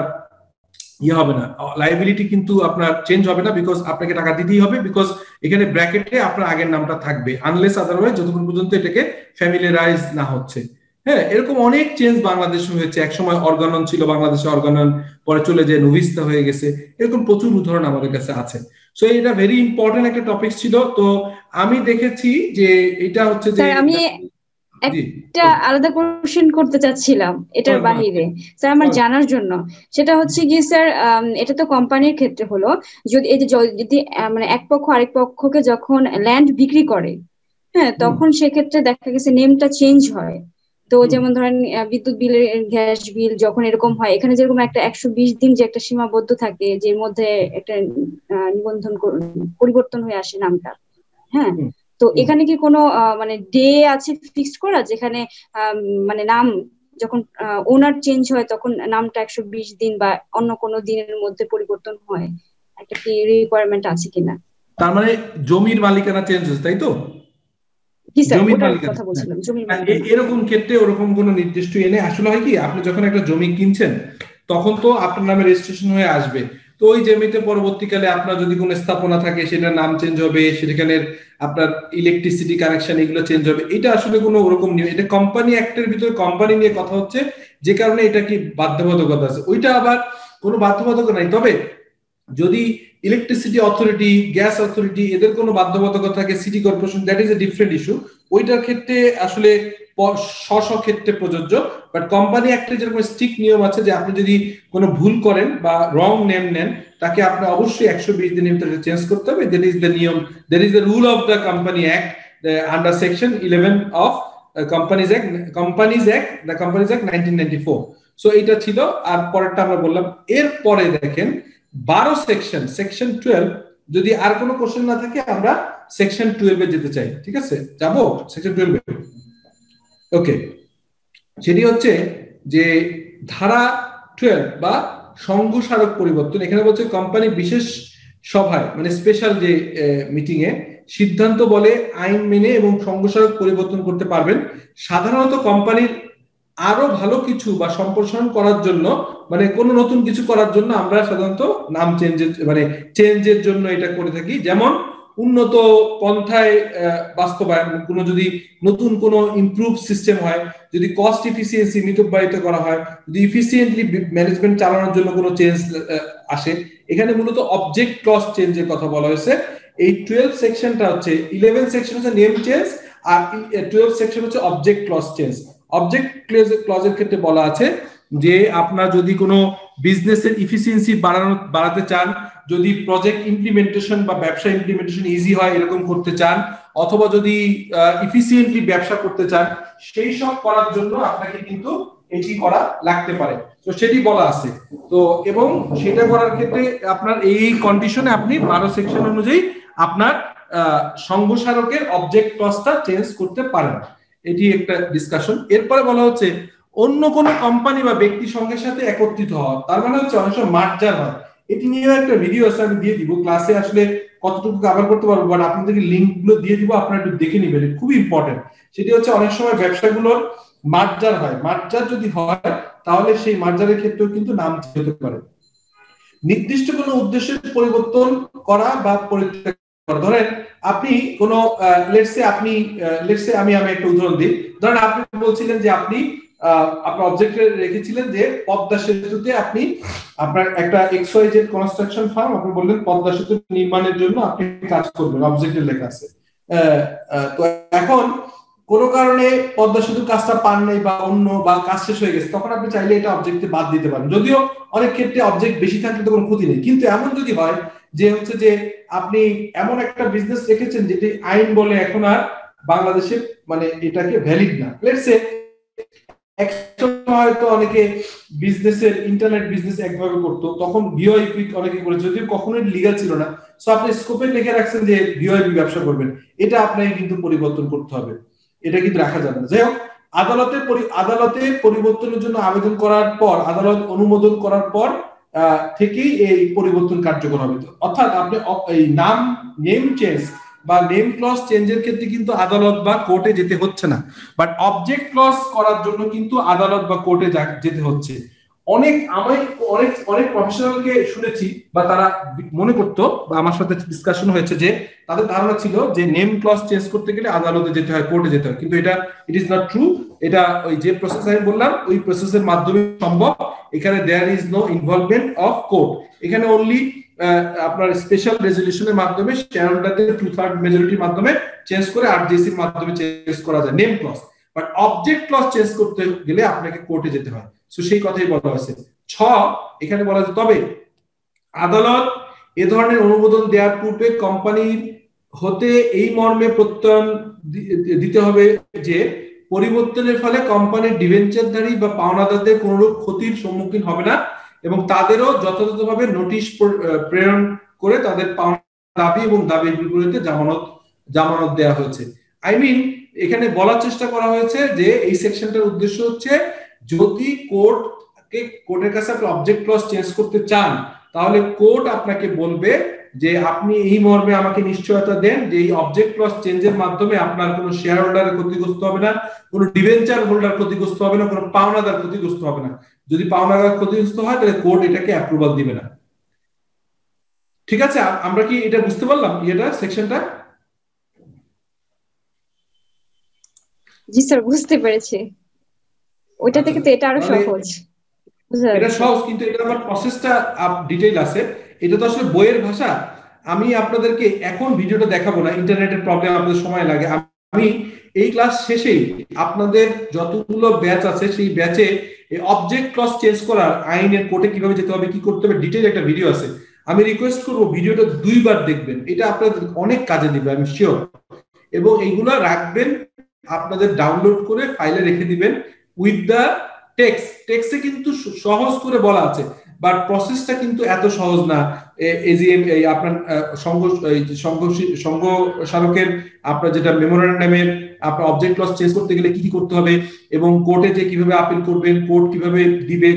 হবে না, লাইবিলিটি কিন্তু আপনার চেঞ্জ হবে না, বিকজ আপনাকে টাকা দিতেই হবে, বিকজ এখানে ব্র্যাকেটে আপনার আগের নামটা থাকবে, আনলেস আদারওয়াইজ যতক্ষণ পর্যন্ত এটাকে ফ্যামিলিয়ারাইজ না হচ্ছে। হ্যাঁ, এরকম অনেক চেঞ্জ বাংলাদেশে হয়েছে। একসময় অর্গানন ছিল বাংলাদেশে, অর্গানন পরে চলে যায় নুভিস্তা হয়ে গেছে। এরকম প্রচুর উদাহরণ আমাদের কাছে আছে। সো এটা ভেরি ইম্পর্টেন্ট একটা টপিক ছিল। তো আমি দেখেছি যে এটা হচ্ছে যে স্যার আমি একটা আলাদা কোশ্চেন করতে চাচ্ছিলাম এটার বাহিরে স্যার আমার জানার জন্য। সেটা হচ্ছে কি স্যার, এটা তো কোম্পানির ক্ষেত্রে হলো, যদি এই যে যদি মানে এক পক্ষ আরেক পক্ষকে যখন ল্যান্ড বিক্রি করে, হ্যাঁ, তখন সেক্ষেত্রে দেখা গেছে নেমটা চেঞ্জ হয়। তো যেমন ধরেন বিদ্যুৎ বিলের, গ্যাস বিল যখন এরকম হয়, এখানে যেরকম একটা 120 দিন যে একটা সীমাবদ্ধ থাকে, যে মধ্যে একটা নিবন্ধন পরিবর্তন হয়ে আসে নামটা, হ্যাঁ, তো এখানে কি কোনো মানে ডে আছে ফিক্সড করা, যেখানে মানে নাম যখন ওনার চেঞ্জ হয় তখন নামটা 120 দিন বা অন্য কোনো দিনের মধ্যে পরিবর্তন হয়, একটা কি রিকোয়ারমেন্ট আছে কিনা? তার মানে জমির মালিকানা চেঞ্জ হচ্ছে, তাই তো? কথা বলছিলাম জমির মালিকানা। এরকম ক্ষেত্রে ওরকম কোনো নির্দিষ্ট এনে আসলে হয় কি, আপনি যখন একটা জমি কিনছেন তখন তো আপনার নামে রেজিস্ট্রেশন হয়ে আসবে। তো ওই জমিতে পরবর্তীকালে আপনার যদি কোনো স্থাপনা থাকে সেটার নাম চেঞ্জ হবে, সেখানে আপনার ইলেকট্রিসিটি কানেকশন এগুলো চেঞ্জ হবে। এটা আসলে কোনো ওরকম নিয়ম, এটা কোম্পানি অ্যাক্টের ভিতরে কোম্পানি নিয়ে কথা হচ্ছে, যে কারণে এটা কি বাধ্যবাধকতা আছে, ওইটা আবার কোনো বাধ্যবাধকতা নাই। তবে যদি ইলেকট্রিসিটি অথরিটি, গ্যাস অথরিটি এদের কোনো বাধ্যবাধকতা থাকে, city corporation, that is a different issue. ওইটার ক্ষেত্রে আসলে স্ব ক্ষেত্রে প্রযোজ্য। বাট কোম্পানি অ্যাক্টে যেরকম স্ট্রিক্ট নিয়ম আছে যে আপনি যদি কোনো ভুল করেন বা রং নেম নেন, তাকে আপনি অবশ্যই 120 দিনের ভিতরে চেঞ্জ করতে হবে। দ্যাট ইজ দ্য নিয়ম, that is the rule of the company act under section 11 of companies act, the companies act 1994। So এইটা ছিল। আর পরেরটা আমরা বললাম। এরপরে দেখেন 12 সেকশন 12। যদি আর কোনো কোশ্চেন না থাকে আমরা সেকশন 12 এ যেতে চাই। ঠিক আছে, যাবো সেকশন 12 এ। ওকে, সেটি হচ্ছে যে ধারা 12 বা সংঘস্মারক পরিবর্তন। এখানে বলছে কোম্পানি বিশেষ সভায় মানে স্পেশাল যে মিটিং এ সিদ্ধান্ত বলে আইন মেনে এবং সংঘস্মারক পরিবর্তন করতে পারবেন। সাধারণত কোম্পানির আরো ভালো কিছু বা সম্প্রসারণ করার জন্য, মানে কোনো নতুন কিছু করার জন্য আমরা সাধারণত নাম চেঞ্জের জন্য এটা করে থাকি। যেমন উন্নত পন্থায় বাস্তবায়ন, কোনো যদি নতুন কোনো ইমপ্রুভ সিস্টেম হয়, যদি কস্ট এফিসিয়েন্সি মিতব্যয়িত করা হয়, যদি এফিসিয়েন্টলি ম্যানেজমেন্ট চালানোর জন্য কোনো চেঞ্জ আসে। এখানে মূলত অবজেক্ট ক্লজ চেঞ্জের কথা বলা হয়েছে। এই 12 সেকশনটা হচ্ছে, 11 সেকশন হচ্ছে নেম চেঞ্জ, আর 12 সেকশন হচ্ছে অবজেক্ট ক্লজ চেঞ্জ। অবজেক্ট ক্লজের ক্ষেত্রে বলা আছে যে আপনার যদি কোনো বিজনেসের এফিসিয়েন্সি বাড়াতে চান, যদি প্রজেক্ট ইমপ্লিমেন্টেশন বা ব্যবসা ইমপ্লিমেন্টেশন ইজি হয় এরকম করতে চান, অথবা যদি এফিসিয়েন্টলি ব্যবসা করতে চান, সেই সব করার জন্য আপনাকে কিন্তু এটি করা লাগতে পারে। তো সেটি বলা আছে। তো এবং সেটা করার ক্ষেত্রে আপনার এই কন্ডিশনে আপনি 12 সেকশন অনুযায়ী আপনার সংঘস্মারকের অবজেক্ট ক্লজটা চেঞ্জ করতে পারেন। এটি একটা ডিসকাশন। এরপরে বলা হচ্ছে অন্য কোনো কোম্পানি বা ব্যক্তি সঙ্গের সাথে একত্রিত হওয়া। তার মানে হচ্ছে অনেক সময় মার্জার হয়। এটি নিয়ে একটা ভিডিও আছে, আমি দিয়ে দিব ক্লাসে, আসলে কতটুকু কভার করতে পারবো বাট আপনাদেরকে লিংক গুলো দিয়ে দিব, আপনারা একটু দেখে নেবেন, খুবই ইম্পর্টেন্ট। সেটি হচ্ছে অনেক সময় ব্যবসাগুলোর মার্জার হয়। মার্জার যদি হয় তাহলে সেই মার্জারের ক্ষেত্রেও কিন্তু নাম হতে পারে। নির্দিষ্ট কোনো উদ্দেশ্যের পরিবর্তন করা বা পরিত্যাগ করা। ধরেন আপনি কোনো লেটস সে আমি একটা উদাহরণ দিই। ধরেন আপনি বলছিলেন যে আপনি আপনার অবজেক্টে রেখেছিলেন যে পদ্মা সেতুতে আপনি আপনার একটা XYZ কনস্ট্রাকশন ফার্ম, আপনি বললেন পদ্মা সেতু নির্মাণের জন্য আপনি কাজ করবেন, অবজেক্টে লেখা আছে। তো এখন কোনো কারণে পদ্মা সেতুর কাজটা পান নাই বা অন্য বা কাজ শেষ হয়ে গেছে, তখন আপনি চাইলে এটা অবজেক্টে বাদ দিতে পারেন। যদিও অনেক ক্ষেত্রে অবজেক্ট বেশি থাকলে তো কোনো ক্ষতি নেই, কিন্তু এমন যদি হয় যে হচ্ছে যে আপনি এমন একটা বিজনেস রেখেছেন যেটি আইন বলে এখন আর বাংলাদেশে মানে এটাকে ভ্যালিড না। লেটস সে হয়তো অনেকে বিজনেসের ইন্টারনেট বিজনেস একভাবে করতো, তখন ভিওআইপি অনেকে করে, যদিও কখনোই লিগ্যাল ছিল না। সো আপনি স্কোপে লিখে রাখছেন যে ভিওআইপি ব্যবসা করবেন, এটা আপনাকে কিন্তু পরিবর্তন করতে হবে, এটা কিন্তু রাখা যাবে না। যাই হোক, আদালতে পরিবর্তনের জন্য আবেদন করার পর, আদালত অনুমোদন করার পর থেকেই এই পরিবর্তন কার্যকর হবে। অর্থাৎ আপনি এই নেম চেঞ্জ বা নেম ক্লজ চেঞ্জের ক্ষেত্রে কিন্তু আদালত বা কোর্টে যেতে হচ্ছে না, বাট অবজেক্ট ক্লজ করার জন্য কিন্তু আদালত বা কোর্টে যেতে হচ্ছে। আমি অনেক প্রফেশনালকে শুনেছি বা তারা মনে করতো বা আমার সাথে ডিসকাশন হয়েছে যে তাদের ধারণা ছিল যে নেম ক্লজ চেঞ্জ করতে গেলে আদালতে যেতে হয়, কোর্টে যেতে হয়, কিন্তু এটা ইট ইজ নট ট্রু। এটা ওই যে প্রসেস আমি বললাম ওই প্রসেসের মাধ্যমে সম্ভব। এখানে there is no involvement of court. এখানে অনলি আপনার স্পেশাল রেজলিউশনের মাধ্যমে শেয়ার হোল্ডারদের 2/3 মেজরিটির মাধ্যমে চেঞ্জ করে আরজেসির মাধ্যমে চেঞ্জ করা যায় name clause. But object clause change করতে গেলে আপনাকে কোর্টে যেতে হয়। সো সেই কথাই বলা হয়েছে। এখানে বলা হয়েছে তবে আদালত এ ধরনের অনুমোদন দেওয়ার পূর্বে কোম্পানির হতে এই মর্মে প্রত্যয়ন দিতে হবে যে পরিবর্তনের ফলে কোম্পানির ডিবেঞ্চারধারী বা পাওনাদারদের কোনরূপ ক্ষতির সম্মুখীন হবে না এবং তাদেরও যথাযথভাবে নোটিশ প্রেরণ করে তাদের পাওনা দাবি এবং দাবির বিপরীতে জামানত দেওয়া হয়েছে। আই মিন এখানে বলার চেষ্টা করা হয়েছে যে এই সেকশনটার উদ্দেশ্য হচ্ছে যদি কোর্টের কাছে আপনি অবজেক্ট ক্লজ চেঞ্জ করতে চান তাহলে কোর্ট আপনাকে বলবে যে আপনি এই মর্মে আমাকে নিশ্চয়তা দেন যে এই অবজেক্ট ক্লজ চেঞ্জের মাধ্যমে আপনার কোনো শেয়ার হোল্ডার ক্ষতিগ্রস্ত হবে না, কোনো ডিবেঞ্চার হোল্ডার ক্ষতিগ্রস্ত হবে না, কোনো পাওনাদার ক্ষতিগ্রস্ত হবে না। যদি পাওনাদার ক্ষতিগ্রস্ত হয় তাহলে কোর্ট এটাকে অ্যাপ্রুভাল দিবে না। ঠিক আছে, আমরা কি এটা বুঝতে পারলাম এটা সেকশনটা? জি স্যার, বুঝতে পেরেছি। ওইটা থেকে তো এটা আরো সহজ। এটা সহজ, কিন্তু এটা আমার প্রসেসটা ডিটেইল আছে। এটা তো আসলে বইয়ের ভাষা। আমি আপনাদেরকে এখন ভিডিওটা দেখাবো না, ইন্টারনেটের প্রবলেম, আপনাদের সময় লাগে। আমি এই ক্লাস শেষেই আপনাদের যতগুলো ব্যাচ আছে সেই ব্যাচে অবজেক্ট ক্লজ চেঞ্জ করার আইনের কোর্টে কিভাবে যেতে হবে, কি করতে হবে, ডিটেইল একটা ভিডিও আছে। আমি রিকোয়েস্ট করবো ভিডিওটা 2 বার দেখবেন, এটা আপনাদের অনেক কাজে দিবে আমি শিওর। এবং এইগুলো রাখবেন, আপনাদের ডাউনলোড করে ফাইলে রেখে দিবেন উইথ দ্য টেক্সটে কিন্তু সহজ করে বলা আছে, বাট প্রসেসটা কিন্তু এত সহজ না। এজিএম এই আপনার সংঘ স্মারকের আপনার যেটা মেমোরেন্ডামের আপনার অবজেক্ট ক্লজ চেঞ্জ করতে গেলে কি কি করতে হবে এবং কোর্টে যে কিভাবে আপিল করবেন, কোর্ট কিভাবে দিবে,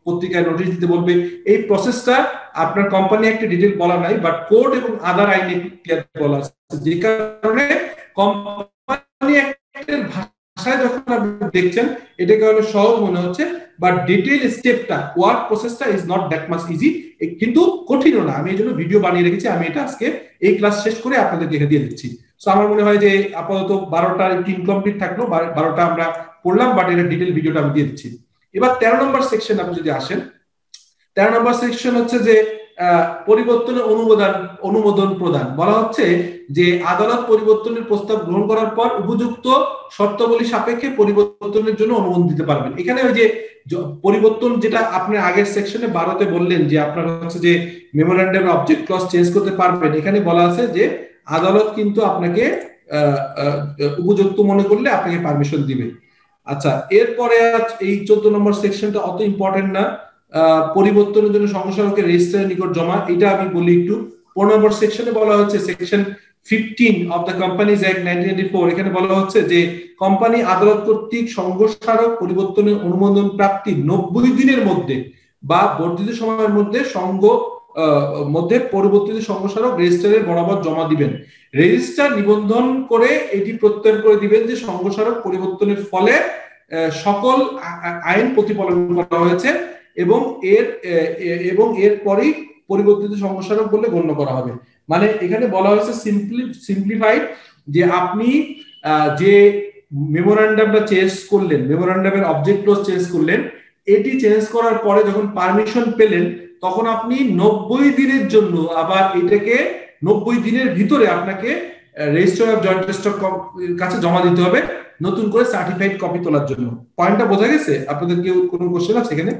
পত্রিকায় নোটিশ দিতে বলবে, এই প্রসেসটা আপনার কোম্পানি একটা ডিটেইল বলা নাই, বাট কোর্ট এবং আদার আইনে ক্লিয়ার বলা আছে। যে কারণে কোম্পানি অ্যাক্টের ভাষায় যখন আপনি দেখছেন এটাকে হলো সহজ মনে হচ্ছে, বাট ডিটেইল স্টেপটা ওয়ার্ক প্রসেসটা is not that much easy, কিন্তু কঠিনও না। আমি এই জন্য ভিডিও বানিয়ে রেখেছি, আমি এটা আজকে এই ক্লাস শেষ করে আপনাদেরকে দেখে দিয়ে দিচ্ছি। সো আমার মনে হয় যে আপাতত 12টার ইনকমপ্লিট থাকলো, 12টা আমরা পড়লাম, বাট এটা ডিটেইল ভিডিওটা আমি দিয়ে দিচ্ছি। এবার 13 নম্বর সেকশন আপনি যদি আসেন, 13 নম্বর সেকশন হচ্ছে যে পরিবর্তনের অনুমোদন প্রদান। বলা হচ্ছে যে আদালত পরিবর্তনের প্রস্তাব গ্রহণ করার পর উপযুক্ত শর্তাবলী সাপেক্ষে পরিবর্তনের জন্য অনুমোদন দিতে পারবেন। এখানে ওই যে পরিবর্তন যেটা আপনি আগের সেকশনে 12তে বললেন যে আপনার হচ্ছে যে মেমোরেন্ডাম অবজেক্ট ক্লজ চেঞ্জ করতে পারবেন, এখানে বলা আছে যে আদালত কিন্তু আপনাকে উপযুক্ত মনে করলে আপনাকে পারমিশন দিবে। আচ্ছা, এরপরে এই 14 নম্বর সেকশনটা অত ইম্পর্টেন্ট না, পরিবর্তনের জন্য সংঘ স্মারকের রেজিস্ট্রারের নিকট জমা, এটা আমি বলি একটু। 15 নম্বর সেকশনে বলা হচ্ছে section 15 of the companies act 1994, এখানে বলা হচ্ছে যে কোম্পানি আদালত কর্তৃক সংঘ স্মারক পরিবর্তনের অনুমোদন প্রাপ্তি 90 দিনের মধ্যে বা বর্ধিত সময়ের মধ্যে পরিবর্তিত সংঘ স্মারক রেজিস্ট্রারের বরাবর জমা দিবেন। রেজিস্ট্রার নিবন্ধন করে এটি প্রত্যয়ন করে দিবেন যে সংঘ স্মারক পরিবর্তনের ফলে সকল আইন প্রতিপালন করা হয়েছে এবং এরপরই পরিবর্তিত সংঘ স্মারক বলে গণ্য করা হবে। মানে এখানে বলা হয়েছে সিম্পলিফাইড যে আপনি যে মেমোরেন্ডামটা চেঞ্জ করলেন, মেমোরেন্ডামের অবজেক্ট ক্লজ চেঞ্জ করলেন, এটি চেঞ্জ করার পরে যখন পারমিশন পেলেন তখন আপনি 90 দিনের জন্য আবার এটাকে 90 দিনের ভিতরে আপনাকে রেজিস্ট্রার অফ জয়েন্ট স্টক কাছে জমা দিতে হবে নতুন করে সার্টিফাইড কপি তোলার জন্য। পয়েন্টটা বোঝা গেছে? আপনাদের কি কোনো কোশ্চেন আছে এখানে?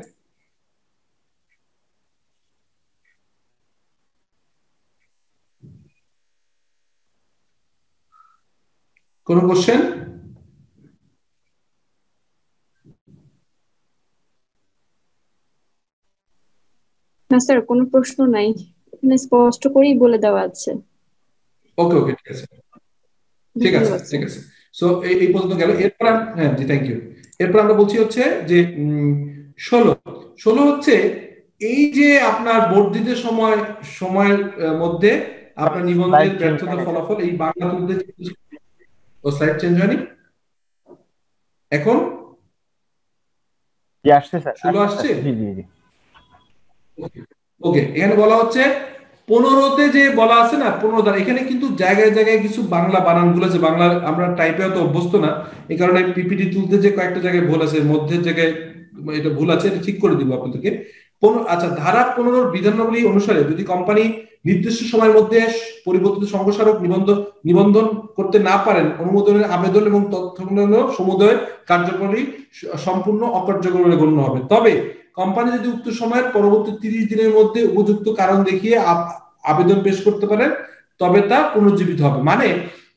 কোনো কোশ্চেন? না স্যার, কোনো প্রশ্ন নাই, এখানে স্পষ্ট করেই বলে দেওয়া আছে। ওকে ওকে, ঠিক আছে ঠিক আছে ঠিক আছে। সো এই পর্যন্ত গেল। এরপর হ্যাঁ জি থ্যাংক ইউ। এরপর আমরা বলছি হচ্ছে যে 16 হচ্ছে এই যে আপনার বর্ধিত সময়ের মধ্যে আপনার নিবন্ধের ব্যর্থতা ফলাফল, এই বাংলা তুলতে ও স্লাইড চেঞ্জ হয়নি এখন? জি আসছে স্যার, 16 আসছে? জি জি জি। ওকে, এখানে বলা হচ্ছে 15তে যে বলা আছে না 15 দ্বারা, এখানে কিন্তু জায়গায় জায়গায় কিছু বাংলা বানানগুলো আছে, বাংলা আমরা টাইপে অত অভ্যস্ত না, এই কারণে পিপিটি তুলতে যে কয়েকটা জায়গায় ভুল আছে, মধ্যের জায়গায় এটা ভুল আছে, এটা ঠিক করে দিব আপনাদেরকে। আচ্ছা, ধারা 15 বিধানাবলী অনুসারে যদি কোম্পানি নির্দিষ্ট সময়ের মধ্যে পরিবর্তিত সংঘস্মারক নিবন্ধন করতে না পারেন, অনুমোদনের আবেদন এবং তথ্য সমুদয় কার্যকরী সম্পূর্ণ অকার্যকর বলে গণ্য হবে। তবে কোম্পানি যদি উক্ত সময়ের পরবর্তী 30 দিনের মধ্যে উপযুক্ত কারণ দেখিয়ে আবেদন পেশ করতে পারেন, তবে তা পুনর্জীবিত হবে। মানে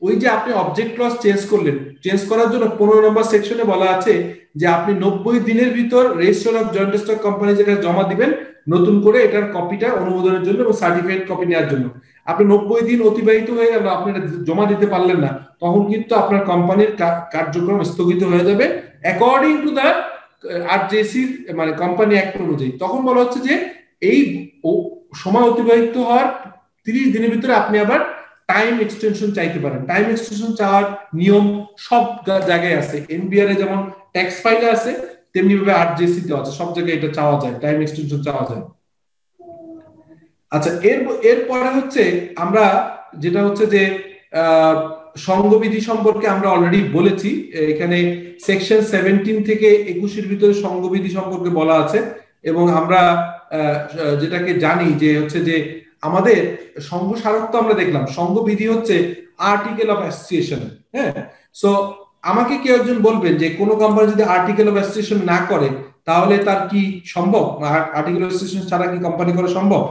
ওই যে আপনি অবজেক্ট ক্লজ চেঞ্জ করলেন, চেঞ্জ করার জন্য 15 নম্বর সেকশনে বলা আছে যে আপনি 90 দিনের ভিতর registrar of joint stock company যেটা জমা দিবেন নতুন করে, এটার কপিটা অনুমোদনের জন্য এবং সার্টিফাইড কপি নেওয়ার জন্য। আপনি 90 দিন অতিবাহিত হয়ে গেল, আপনি জমা দিতে পারলেন না, তখন কিন্তু আপনার কোম্পানির কার্যক্রম স্থগিত হয়ে যাবে অ্যাকর্ডিং টু দ্য আরজেসি মানে কোম্পানি অ্যাক্ট অনুযায়ী। তখন বলা হচ্ছে যে এই সময় অতিবাহিত হওয়ার 30 দিনের ভিতরে আপনি আবার টাইম এক্সটেনশন চাইতে পারেন। টাইম এক্সটেনশন চাওয়ার নিয়ম সব জায়গায় আছে, এনবিআর এ যেমন ট্যাক্স ফাইলে আছে তেমনি ভাবে আরজেসি তে আছে, সব জায়গায় এটা চাওয়া যায়, টাইম এক্সটেনশন চাওয়া যায়। আচ্ছা, এরপরে হচ্ছে আমরা যেটা হচ্ছে যে সংঘবিধি সম্পর্কে আমরা অলরেডি বলেছি, এখানে সেকশন 17 থেকে 21 ভিতরে সংঘবিধি সম্পর্কে বলা আছে, এবং আমরা যেটাকে জানি যে হচ্ছে যে আমাদের সংঘ স্মারক তো আমরা দেখলাম, সংঘবিধি হচ্ছে আর্টিকেল অফ অ্যাসোসিয়েশন। হ্যাঁ, সো আমাকে কেউ একজন বলবেন যে কোনো কোম্পানি যদি আর্টিকেল অফ অ্যাসোসিয়েশন না করে তাহলে তার কি সম্ভব? আর্টিকেল অফ অ্যাসোসিয়েশন ছাড়া কি কোম্পানি করা সম্ভব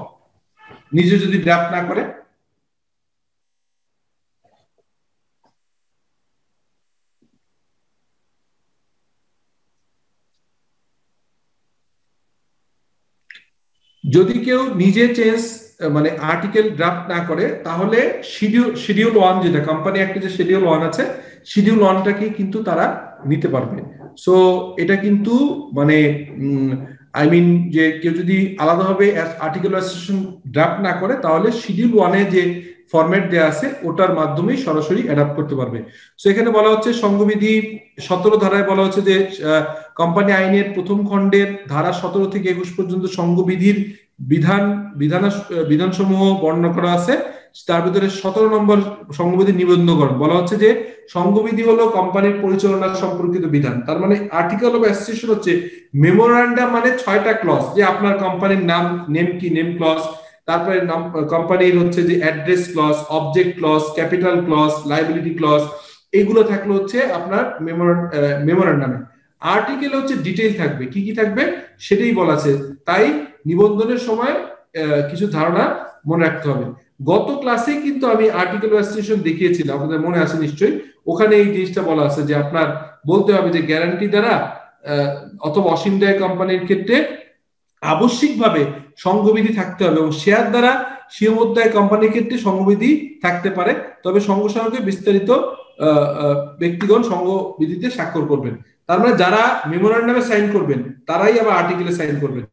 নিজে যদি ড্রাফট না করে? যদি কেউ নিজে চেঞ্জ মানে আর্টিকেল ড্রাফট না করে তাহলে শিডিউল 1 যেটা কোম্পানি অ্যাক্টে যে শিডিউল 1 আছে, শিডিউল 1টাকে কিন্তু তারা নিতে পারবে। সো এটা কিন্তু মানে আই মিন যে কেউ যদি আলাদাভাবে আর্টিকেল অ্যাসোসিয়েশন ড্রাফট না করে তাহলে শিডিউল 1 এ যে ফরম্যাট দেয়া আছে ওটার মাধ্যমেই সরাসরি অ্যাডাপ্ট করতে পারবে। সো এখানে বলা হচ্ছে সংঘবিধি 17 ধারায় বলা হচ্ছে যে কোম্পানি আইনের প্রথম খণ্ডের ধারা 17 থেকে 21 পর্যন্ত সংঘবিধির বিধানসমূহ বর্ণনা করা আছে। তার ভিতরে 17 নম্বর সংঘবিধি নিবন্ধকরণ বলা হচ্ছে যে সংঘবিধি হলো কোম্পানির পরিচালনা সম্পর্কিত বিধান। তার মানে আর্টিকেল অফ অ্যাসোসিয়েশন হচ্ছে মেমোরান্ডাম, মানে 6টা ক্লজ, যে আপনার কোম্পানির নাম, নেম কি, নেম ক্লজ, তারপরে কোম্পানির হচ্ছে যে address clause, object clause, capital clause, liability clause, এইগুলো থাকলে হচ্ছে আপনার মেমোরান্ডামে। আর্টিকেল হচ্ছে ডিটেইল থাকবে, কি কি থাকবে সেটাই বলা আছে, তাই নিবন্ধনের সময় কিছু ধারণা মনে রাখতে হবে। গত ক্লাসে কিন্তু আমি আর্টিকেল অ্যাসোসিয়েশন দেখিয়েছিলাম, আপনাদের মনে আছে নিশ্চয়ই, ওখানে এই জিনিসটা বলা আছে যে আপনার বলতে হবে যে গ্যারান্টি দ্বারা অথবা অসীম দায় কোম্পানির ক্ষেত্রে আবশ্যিকভাবে সংঘবিধি থাকতে হবে, এবং শেয়ার দ্বারা সীমাবদ্ধ কোম্পানির ক্ষেত্রে সংঘবিধি থাকতে পারে, তবে সংঘ স্মারকে বিস্তারিত ব্যক্তিগণ সংঘবিধিতে স্বাক্ষর করবেন। তার মানে যারা মেমোরান্ডামে সাইন করবেন তারাই আবার আর্টিকেলে সাইন করবেন।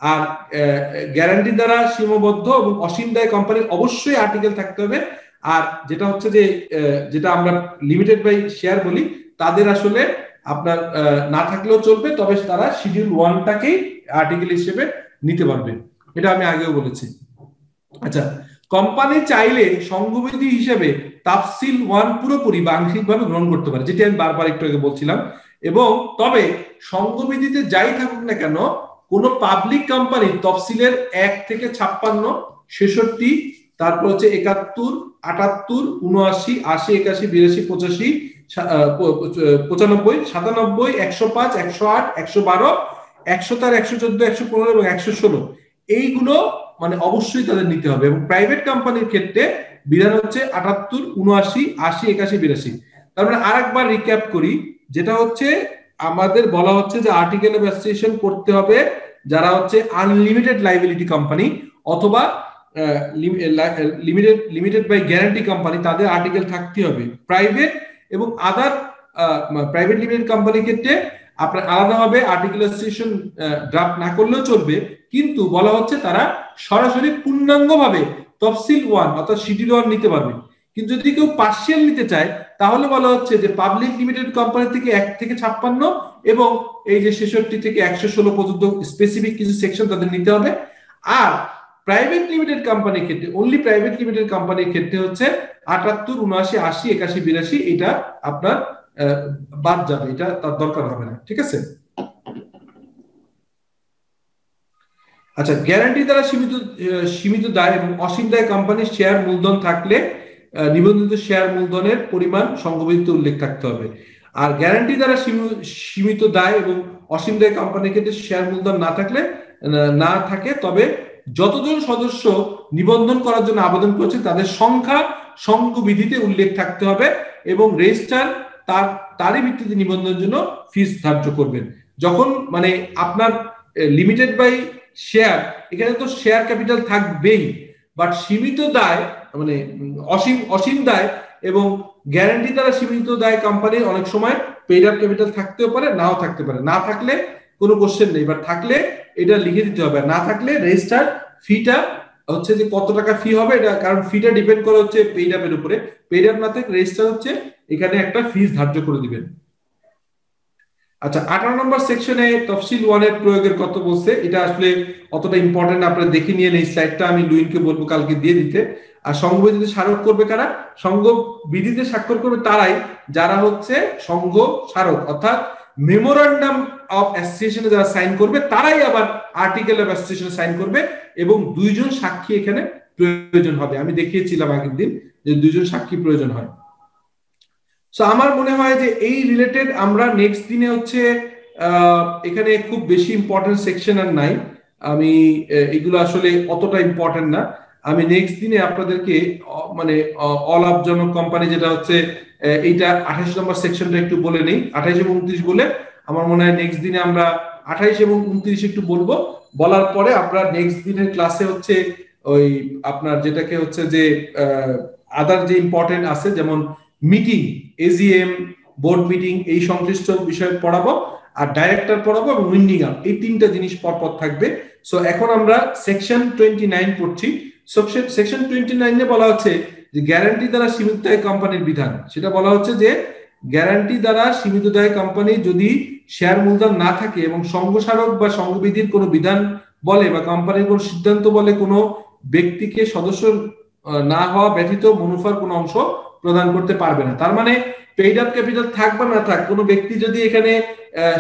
আর গ্যারান্টি দ্বারা সীমাবদ্ধ এবং অসীম দায় কোম্পানির অবশ্যই আর্টিকেল থাকতে হবে। আর যেটা হচ্ছে যে যেটা আমরা লিমিটেড বাই শেয়ার বলি, তাদের আসলে আপনার না থাকলেও চলবে, তবে তারা শিডিউল 1টাকেই আর্টিকেল হিসেবে নিতে পারবে, এটা আমি আগেও বলেছি। আচ্ছা, কোম্পানি চাইলে সংঘবিধি হিসেবে তাফসিল 1 পুরোপুরি বা আংশিকভাবে গ্রহণ করতে পারে, যেটি আমি বারবার একটু আগে বলছিলাম। এবং তবে সংঘবিধিতে যাই থাকুক না কেন, কোন পাবলিক কোম্পানি তফসিলের 1 থেকে 56, 66, তারপর হচ্ছে 71, 78, 79, 80, 81, 82, 85, 95, 97, 105, 108, 112, 113, 114, 115 এবং 116 এইগুলো মানে অবশ্যই তাদের নিতে হবে। এবং প্রাইভেট কোম্পানির ক্ষেত্রে বিধান হচ্ছে 78, 79, 80, 81, 82। তার মানে আরেকবার রিক্যাপ করি, যেটা হচ্ছে আমাদের বলা হচ্ছে যে আর্টিকেল অফ অ্যাসোসিয়েশন করতে হবে যারা হচ্ছে আনলিমিটেড লায়াবিলিটি কোম্পানি অথবা লিমিটেড বাই গ্যারান্টি কোম্পানি, তাদের আর্টিকেল থাকতে হবে। প্রাইভেট এবং আদার প্রাইভেট লিমিটেড কোম্পানির ক্ষেত্রে আপনার আলাদাভাবে আর্টিকেল অ্যাসোসিয়েশন ড্রাফট না করলেও চলবে, কিন্তু বলা হচ্ছে তারা সরাসরি পূর্ণাঙ্গভাবে তফসিল 1 অর্থাৎ শিডিউল 1 নিতে পারবে। কিন্তু যদি কেউ পার্সিয়াল নিতে চায় তাহলে বলা হচ্ছে যে পাবলিক লিমিটেড কোম্পানি থেকে 1 থেকে 56 এবং এই যে 66 থেকে 116 পর্যন্ত স্পেসিফিক কিছু সেকশন তাদের নিতে হবে। আর প্রাইভেট লিমিটেড কোম্পানির ক্ষেত্রে, অনলি প্রাইভেট লিমিটেড কোম্পানির ক্ষেত্রে হচ্ছে 78, 79, 80, 81, 82 এটা আপনার বাদ যাবে, এটা তার দরকার হবে না। ঠিক আছে? আচ্ছা, গ্যারান্টি দ্বারা সীমিত দায় এবং অসীম দায় কোম্পানির শেয়ার মূলধন থাকলে নিবন্ধিত শেয়ার মূলধনের পরিমাণ সংবিধিতে উল্লেখ থাকতে হবে। আর গ্যারান্টি দ্বারা সীমিত দায় এবং অসীম দায় কোম্পানির ক্ষেত্রে শেয়ার মূলধন না থাকে তবে যতজন সদস্য নিবন্ধন করার জন্য আবেদন করেছে তাদের সংখ্যা সংবিধিতে উল্লেখ থাকতে হবে এবং রেজিস্ট্রার তারই ভিত্তিতে নিবন্ধনের জন্য ফিস ধার্য করবেন। যখন মানে আপনার লিমিটেড বাই শেয়ার, এখানে তো শেয়ার ক্যাপিটাল থাকবেই, বাট সীমিত দায় মানে অসীম দায় এবং গ্যারান্টি দ্বারা সীমিত দায় কোম্পানির অনেক সময় পেইড আপ ক্যাপিটাল থাকতেও পারে, নাও থাকতে পারে। না থাকলে কোনো কোশ্চেন নেই, বাট থাকলে এটা লিখে দিতে হবে। না থাকলে রেজিস্টার ফিটা হচ্ছে যে কত টাকা ফি হবে এটা, কারণ ফিটা ডিপেন্ড করে হচ্ছে পেইড আপের উপরে। পেইড আপ না থাকলে রেজিস্টার হচ্ছে এখানে একটা ফিস ধার্য করে দিবেন। আচ্ছা, 18 নম্বর সেকশনে তফসিল 1 এর প্রয়োগের কথা বলছে। এটা আসলে অতটা ইম্পর্টেন্ট, আপনারা দেখে নিয়ে এই স্লাইডটা আমি লুইনকে বলবো কালকে দিয়ে দিতে। আর সংঘবিধিতে স্মারক করবে কারা? সংঘবিধিতে স্বাক্ষর করবে তারাই যারা হচ্ছে সংঘ স্মারক, অর্থাৎ মেমোরান্ডাম অফ অ্যাসোসিয়েশনে যারা সাইন করবে তারাই আবার আর্টিকেল অফ অ্যাসোসিয়েশনে সাইন করবে এবং 2 জন সাক্ষী এখানে প্রয়োজন হবে। আমি দেখিয়েছিলাম আগের দিন যে 2 জন সাক্ষী প্রয়োজন হয়। সো আমার মনে হয় যে এই রিলেটেড আমরা নেক্সট দিনে হচ্ছে এখানে খুব বেশি ইম্পর্টেন্ট সেকশন আর নাই, আমি এগুলো আসলে অতটা ইম্পর্টেন্ট না। আমি নেক্সট দিনে আপনাদেরকে মানে অলাভজনক কোম্পানি যেটা হচ্ছে এইটা 28 নম্বর সেকশনটা একটু বলে নেই, 28 এবং 29 বলে আমার মনে হয় নেক্সট দিনে আমরা 28 এবং 29 একটু বলবো। বলার পরে আমরা নেক্সট দিনের ক্লাসে হচ্ছে ওই আপনার যেটাকে হচ্ছে যে আদার যে ইম্পর্টেন্ট আছে যেমন মিটিং, এজিএম, বোর্ড মিটিং, এই সংশ্লিষ্ট বিষয় পড়াবো, আর ডাইরেক্টর পড়াবো এবং উইন্ডিং আপ, এই 3টা জিনিস পরপর থাকবে। সো এখন আমরা সেকশন 29 পড়ছি। সেকশন 29 এ বলা হচ্ছে যে গ্যারান্টি দ্বারা সীমিত দায় কোম্পানির বিধান। সেটা বলা হচ্ছে যে গ্যারান্টি দ্বারা সীমিত দায় কোম্পানি যদি শেয়ার মূলধন না থাকে এবং সংঘস্মারক বা সংঘবিধির কোনো বিধান বলে বা কোম্পানির কোনো সিদ্ধান্ত বলে কোনো ব্যক্তিকে সদস্য না হওয়া ব্যতীত মুনাফার কোনো অংশ প্রদান করতে পারবে না। তার মানে পেইড আপ ক্যাপিটাল থাক বা না থাক, কোনো ব্যক্তি যদি এখানে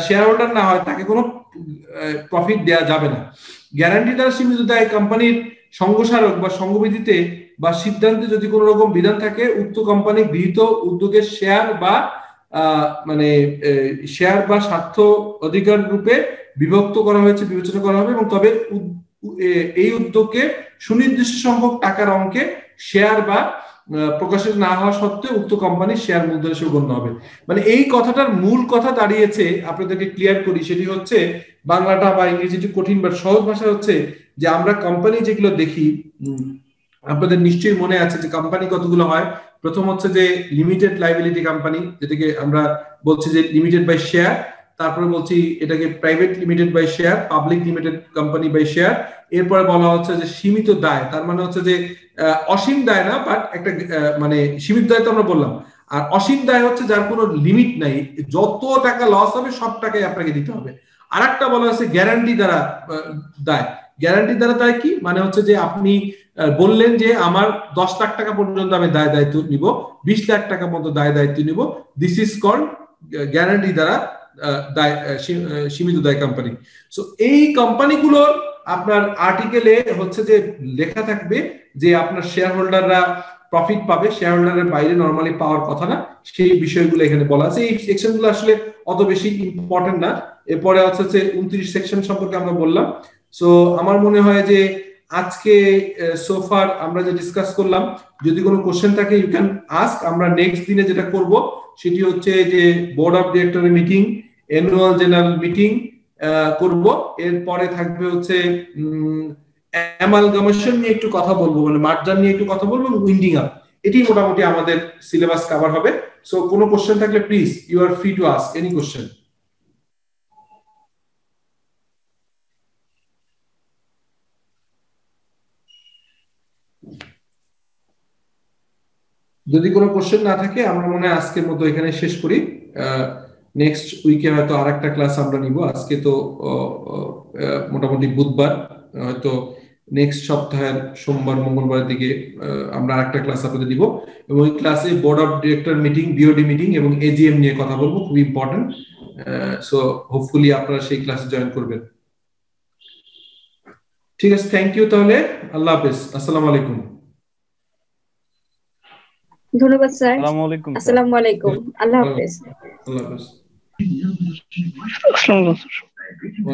শেয়ার হোল্ডার না হয় তাকে কোনো প্রফিট দেওয়া যাবে না। গ্যারান্টি দ্বারা সীমিত দায় কোম্পানির সংঘস্মারক বা সংঘবিধিতে বা সিদ্ধান্তে যদি কোনো রকম বিধান থাকে উক্ত কোম্পানি গৃহীত উদ্যোগের শেয়ার বা মানে শেয়ার বা স্বার্থ অধিকার রূপে বিভক্ত করা হয়েছে বিবেচনা করা হবে এবং তবে এই উদ্যোগকে সুনির্দিষ্ট সংখ্যক টাকার অঙ্কে শেয়ার বা প্রকাশিত না হওয়া সত্ত্বেও উক্ত কোম্পানির শেয়ার মূলধন হিসেবে গণ্য হবে। মানে এই কথাটার মূল কথা দাঁড়িয়েছে, আপনাদেরকে ক্লিয়ার করি, সেটি হচ্ছে বাংলাটা বা ইংরেজিটি কঠিন বাট সহজ ভাষা হচ্ছে যে আমরা কোম্পানি যেগুলো দেখি, আপনাদের নিশ্চয়ই মনে আছে যে কোম্পানি কতগুলো হয়। প্রথম হচ্ছে যে লিমিটেড লাইবিলিটি কোম্পানি, যেটাকে আমরা বলছি যে লিমিটেড বাই শেয়ার, তারপরে বলছি এটাকে private limited by share, public limited company by share. এরপরে বলা হচ্ছে যে সীমিত দায়, তার মানে হচ্ছে যে অসীম দায় না, বাট একটা মানে সীমিত দায় তো আমরা বললাম। আর অসীম দায় হচ্ছে যার কোনো লিমিট নাই, যত টাকা লস হবে সব টাকাই আপনাকে দিতে হবে। আর একটা বলা হচ্ছে গ্যারান্টি দ্বারা দায়। গ্যারান্টি দ্বারা দায় কি মানে হচ্ছে যে আপনি বললেন যে আমার 10 লাখ টাকা পর্যন্ত আমি দায় দায়িত্ব নিব, 20 লাখ টাকা মতো দায় দায়িত্ব নিব, দিস ইজ কল্ড গ্যারান্টি দ্বারা সীমিত দায় কোম্পানি। সো এই কোম্পানিগুলোর আপনার আর্টিকেলে হচ্ছে যে লেখা থাকবে যে আপনার শেয়ার হোল্ডাররা প্রফিট পাবে, শেয়ার হোল্ডারের বাইরে নরমালি পাওয়ার কথা না, সেই বিষয়গুলো এখানে বলা আছে। এই সেকশনগুলো আসলে অত বেশি ইম্পর্টেন্ট না। এরপরে হচ্ছে 29 সেকশন সম্পর্কে আমরা বললাম। সো আমার মনে হয় যে আজকে সোফার আমরা যে ডিসকাস করলাম, যদি কোনো কোশ্চেন থাকে ইউ ক্যান আস্ক। আমরা নেক্সট দিনে যেটা করব সেটি হচ্ছে যে বোর্ড অফ ডিরেক্টরের মিটিং, অ্যানুয়াল জেনারেল মিটিং করব। এরপরে থাকবে হচ্ছে অ্যামালগামেশন নিয়ে একটু কথা বলবো, মানে মার্জার নিয়ে একটু কথা বলবো, উইন্ডিং আপ। এটি মোটামুটি আমাদের সিলেবাস কভার হবে। সো কোনো কোশ্চেন থাকলে please you are free to ask any question. যদি কোনো কোশ্চেন না থাকে আমরা মনে হয় আজকের মতো এখানে শেষ করি। নেক্সট উইকে হয়তো আরেকটা ক্লাস আমরা নিব। আজকে তো মোটামুটি বুধবার, হয়তো নেক্সট সপ্তাহের সোমবার মঙ্গলবারের দিকে আমরা আরেকটা ক্লাস আপনাদের দিব, এবং ওই ক্লাসে board of director meeting, BOD meeting এবং এজিএম নিয়ে কথা বলবো, খুব ইম্পর্টেন্ট। সো হোপফুলি আপনারা সেই ক্লাসে জয়েন করবেন। ঠিক আছে, থ্যাংক ইউ। তাহলে আল্লাহ হাফেজ, আসসালামু আলাইকুম। ধন্যবাদ স্যার। আসসালামু আলাইকুম। আসসালামু আলাইকুম, আল্লাহ হাফেজ। আল্লাহ হাফেজ। আসসালামু আলাইকুম।